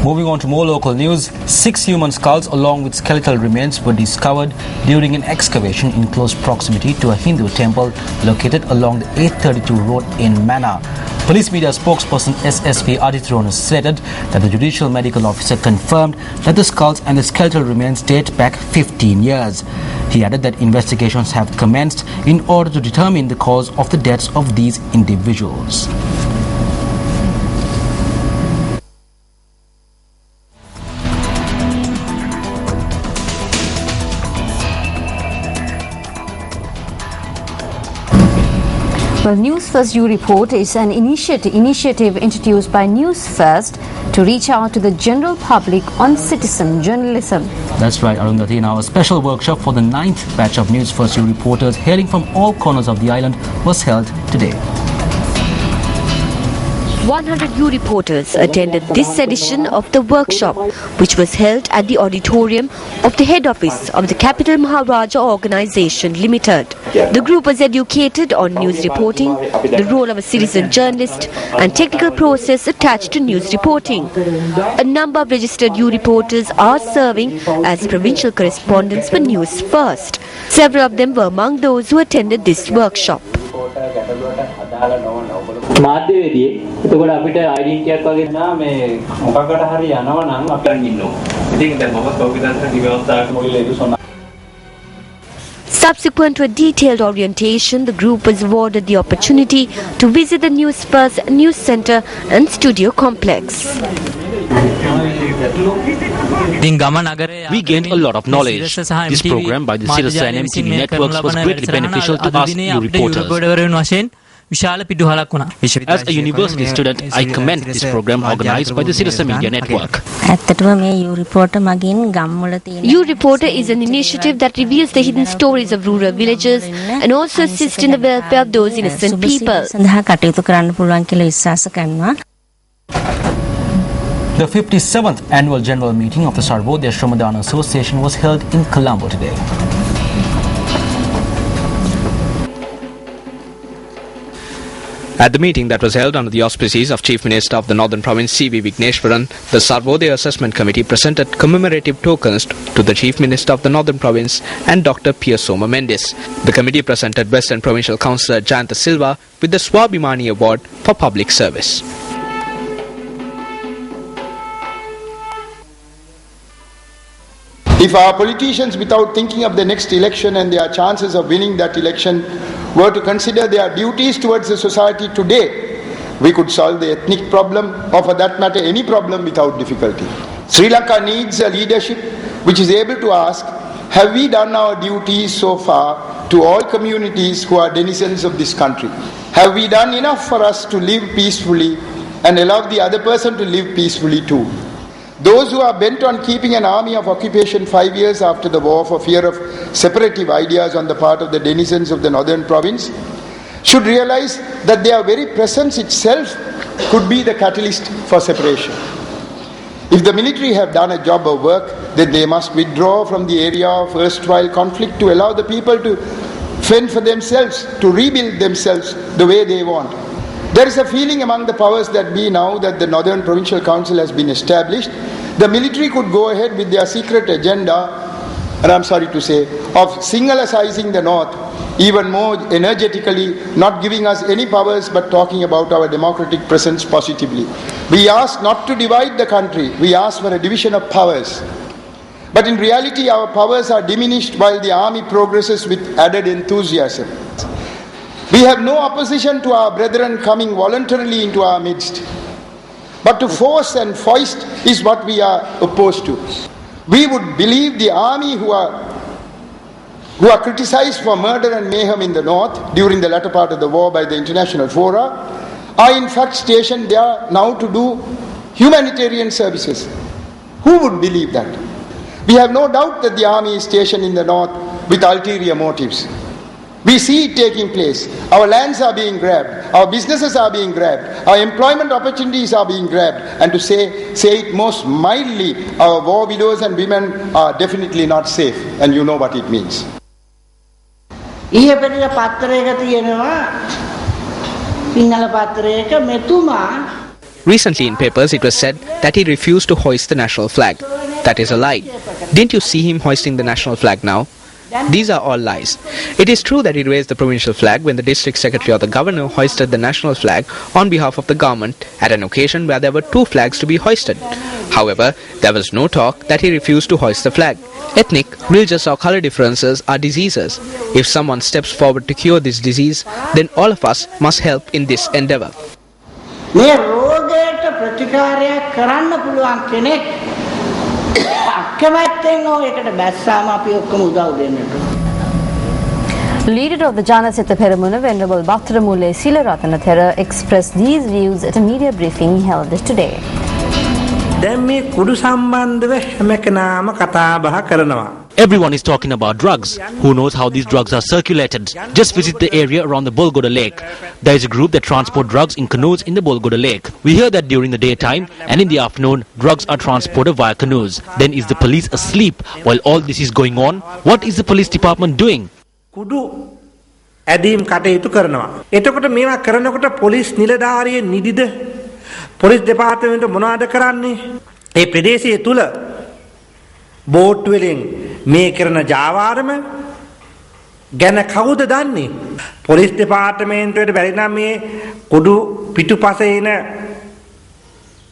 Moving on to more local news, 6 human skulls along with skeletal remains were discovered during an excavation in close proximity to a Hindu temple located along the 832 road in Mannar. Police media spokesperson SSP Aditron stated that the judicial medical officer confirmed that the skulls and the skeletal remains date back 15 years. He added that investigations have commenced in order to determine the cause of the deaths of these individuals. Well, Newsfirst You Report is an initiative introduced by Newsfirst to reach out to the general public on citizen journalism. That's right, Arundhati. Now, a special workshop for the 9th batch of Newsfirst You reporters hailing from all corners of the island was held today. 100 U reporters attended this edition of the workshop, which was held at the auditorium of the head office of the Capital Maharaja Organisation Limited. The group was educated on news reporting, the role of a citizen journalist and technical process attached to news reporting. A number of registered U reporters are serving as provincial correspondents for Newsfirst. Several of them were among those who attended this workshop. මාධ්‍යවේදී එතකොට අපිට identity එකක් වගේ නා මේ මොකකට හරි යනවා නම් අපි ඉන්නවා. ඉතින් දැන් මම කවුරුදාට විවස්ථාවක් මොකද ඉස්සොන. Subsequent to a detailed orientation, the group was awarded the opportunity to visit the Newsfirst News Centre and Studio Complex. We gained a lot of knowledge. This program by the Sirasa and MTV networks was greatly beneficial to us new reporters. As a university student, I commend this program organized by the Sirasa Media Network. U Reporter is an initiative that reveals the hidden stories of rural villages and also assists in the welfare of those innocent people. The 57th annual general meeting of the Sarvodaya Shramadana Association was held in Colombo today. At the meeting that was held under the auspices of Chief Minister of the Northern Province C.V. Vigneshwaran, the Sarvodaya Assessment Committee presented commemorative tokens to the Chief Minister of the Northern Province and Dr. P.S. Soma Mendes. The committee presented Western Provincial Councillor Jayantha Silva with the Swabhimani Award for Public Service. If our politicians, without thinking of the next election and their chances of winning that election, were to consider their duties towards the society today, we could solve the ethnic problem, or for that matter any problem, without difficulty. Sri Lanka needs a leadership which is able to ask, have we done our duties so far to all communities who are denizens of this country? Have we done enough for us to live peacefully and allow the other person to live peacefully too? Those who are bent on keeping an army of occupation 5 years after the war for fear of separative ideas on the part of the denizens of the northern province should realize that their very presence itself could be the catalyst for separation. If the military have done a job of work, then they must withdraw from the area of erstwhile conflict to allow the people to fend for themselves, to rebuild themselves the way they want. There is a feeling among the powers that be now that the Northern Provincial Council has been established. The military could go ahead with their secret agenda, and I'm sorry to say, of Singhalicizing the North even more energetically, not giving us any powers but talking about our democratic presence positively. We ask not to divide the country, we ask for a division of powers. But in reality our powers are diminished while the army progresses with added enthusiasm. We have no opposition to our brethren coming voluntarily into our midst. But to force and foist is what we are opposed to. We would believe the army who are criticized for murder and mayhem in the north during the latter part of the war by the international fora are in fact stationed there now to do humanitarian services. Who would believe that? We have no doubt that the army is stationed in the north with ulterior motives. We see it taking place. Our lands are being grabbed. Our businesses are being grabbed. Our employment opportunities are being grabbed. And to say it most mildly, our war widows and women are definitely not safe. And you know what it means. ඊයේ පත්‍රයක තියෙනවා සිංහල පත්‍රයක මෙතුමා Recently in papers it was said that he refused to hoist the national flag. That is a lie. Didn't you see him hoisting the national flag now? These are all lies. It is true that he raised the provincial flag when the district secretary or the governor hoisted the national flag on behalf of the government at an occasion where there were 2 flags to be hoisted. However, there was no talk that he refused to hoist the flag. Ethnic, religious or color differences are diseases. If someone steps forward to cure this disease, then all of us must help in this endeavor. මේ රෝගයට ප්‍රතිකාරයක් කරන්න පුළුවන් කෙනෙක් අකමැත්තෙන් ඒකට බැස්සාම අපි ඔක්කොම උදව් දෙන්නට. Leader of the Janasita Peramuna, Venerable Bhattaramulle Silarathanathera, expressed these views at a media briefing held today. Everyone is talking about drugs. Who knows how these drugs are circulated? Just visit the area around the Bolgoda Lake. There is a group that transport drugs in canoes in the Bolgoda Lake. We hear that during the daytime and in the afternoon, drugs are transported via canoes. Then is the police asleep while all this is going on? What is the police department doing? කුඩු ඇදීම් කටයුතු කරනවා. එතකොට මේවා කරනකොට police නිලධාරියේ නිදිද police දෙපාර්තමේන්තුව මොනවද කරන්නේ? ඒ ප්‍රදේශයේ තුල බෝට් වලින් මේ කරන ජාවාරම ගැන කවුද දන්නේ? පොලිස් දෙපාර්තමේන්තුවට බැරි නම් මේ කුඩු පිටුපසේ එන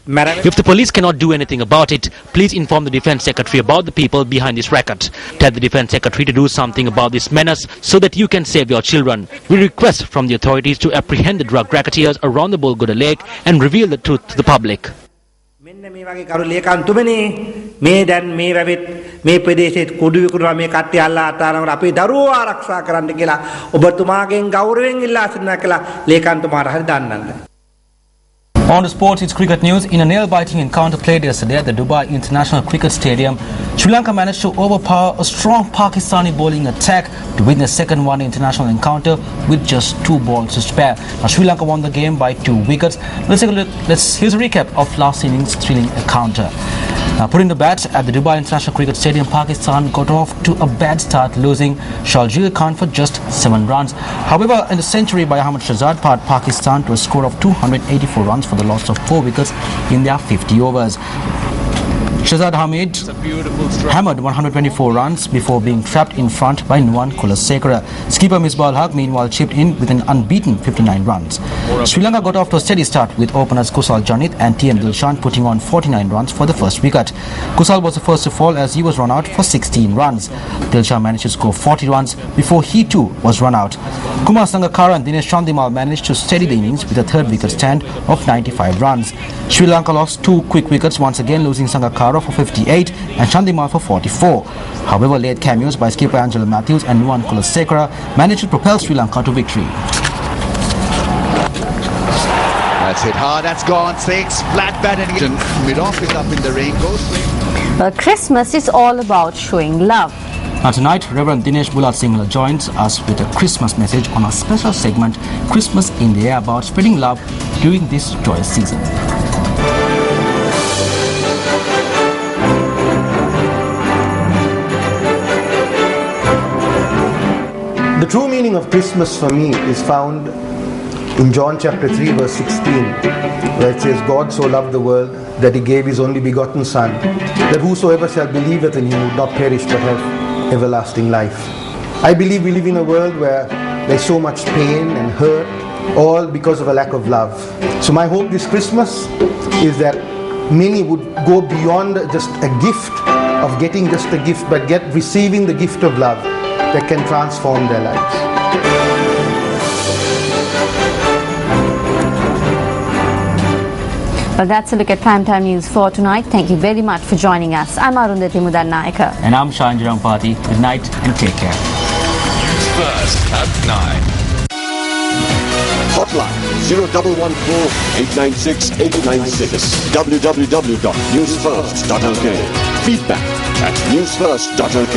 If the police cannot do anything about it, please inform the Defence Secretary about the people behind this racket. Tell the Defence Secretary to do something about this menace so that you can save your children. We request from the authorities to apprehend the drug racketeers around the Bolgoda Lake and reveal the truth to the public. මෙන්න මේ වගේ කරු ලේකම්තුමනි මේ දැන් මේ වැවෙත් මේ ප්‍රදේශයේ කුඩු විකුණනවා මේ කට්ටිය අල්ලා අතාරනකොට අපේ දරුවෝ ආරක්ෂා කරන්න කියලා ඔබතුමාගෙන් ගෞරවයෙන් ඉල්ලා සිටිනවා කියලා ලේකම්තුමාට හරි දන්නන්න. On to sports, it's cricket news. In a nail-biting encounter played yesterday at the Dubai International Cricket Stadium, Sri Lanka managed to overpower a strong Pakistani bowling attack to win the second one international encounter with just 2 balls to spare. Now, Sri Lanka won the game by 2 wickets. Let's take a look. Here's a recap of last innings' thrilling encounter. Now, putting the bat at the Dubai International Cricket Stadium, Pakistan got off to a bad start, losing Sharjeel Khan for just 7 runs. However, in the century by Ahmad Shahzad part Pakistan to a score of 284 runs for the loss of 4 wickets in their 50 overs. Shahzad Hamid hammered 124 runs before being trapped in front by Nuwan Kulasekara. Skipper Misbah Haq meanwhile chipped in with an unbeaten 59 runs. Sri Lanka got off to a steady start with openers Kusal Janit and TM Dilshan putting on 49 runs for the first wicket. Kusal was the first to fall as he was run out for 16 runs. Dilshan managed to score 40 runs before he too was run out. Kumar Sangakkara and Dinesh Chandimal managed to steady the innings with a third wicket stand of 95 runs. Sri Lanka lost 2 quick wickets, once again losing Sangakkara for 58 and Chandimal for 44. However, late cameos by skipper Angela Matthews and Nuwan Kulasekara managed to propel Sri Lanka to victory. That's hit hard, that's gone 6, flat batting, mid-off is up in the rain, goes. Well, Christmas is all about showing love. Now tonight, Reverend Dinesh Bulat Singla joins us with a Christmas message on our special segment, Christmas in the Air, about spreading love during this joyous season. The true meaning of Christmas for me is found in John chapter 3 verse 16, where it says, God so loved the world that he gave his only begotten Son, that whosoever shall believeth in him would not perish but have everlasting life. I believe we live in a world where there's so much pain and hurt, all because of a lack of love. So my hope this Christmas is that many would go beyond just a gift of getting just a gift, but receiving the gift of love that can transform their lives. Well, that's a look at Primetime News for tonight. Thank you very much for joining us. I'm Arundhati Mudannaika. And I'm Shahan Jirampati. Good night and take care. Newsfirst at 9. Hotline 0114-896-896. www.newsfirst.lk. Feedback at newsfirst.lk.